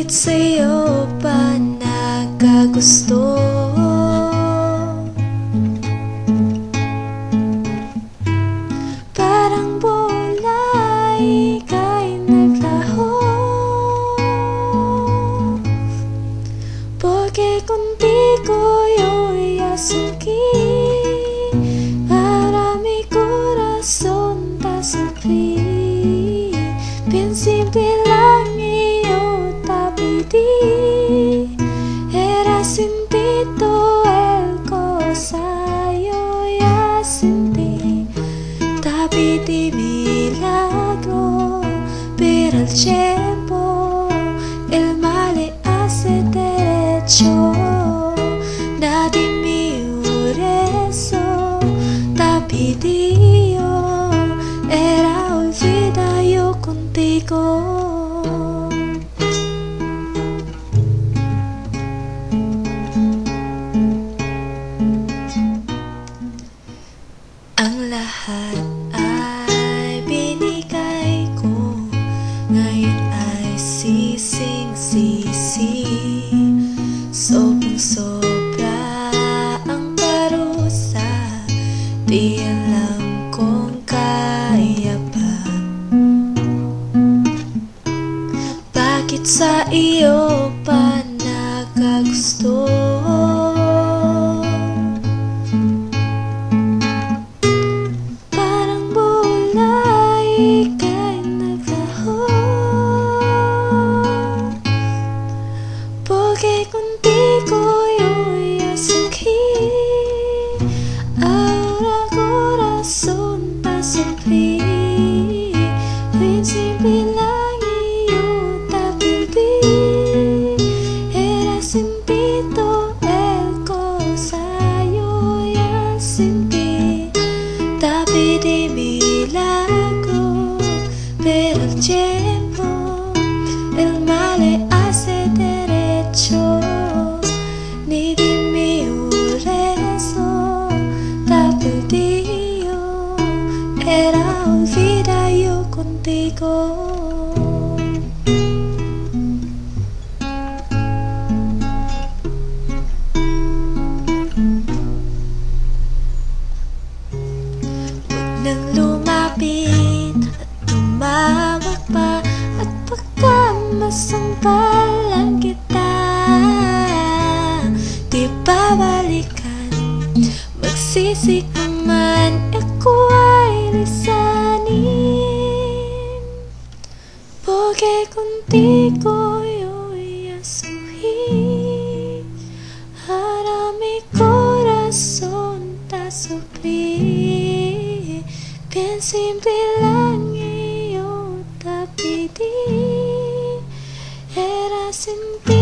Bakit sa'yo pa nagkagusto? Parang bola ika'y naglaho. Porque contigo yo ya sufrí, para mi corazón te sufrí. Bien simple lang iyo te pedí, era sin ti todo el cosa yo ya sentí. Te pedí milagro, pero el tiempo el male hace derecho. Nadie me eso te pedí yo, era olvidar yo contigo. Ang lahat ay binigay ko, ngayon ay sising-sisi. Sobrang-sobra ang parusa, di alam kung kaya pa. Bakit sa iyo pa nagkagusto? Parang bola ika'y naglaho. Porque contigo yo ya sufrí, ahora corazón te sufrí. Bien simple lang iyo te pedí, era sin ti todo el cosa yo ya sentí. Te pedí milagro, pero el tiempo el male hace derecho. Ni dime eso, te pedí yo, era olvidar yo contigo. Huwag nang lumapit at tumawag pa, at baka masampalan kita. Di babalikan, magsisik naman ako ay lisanin. Porque contigo yo ya sufrí, ahora mi corazón te sufrí. Bien simple lang iyo te pedí, era sin ti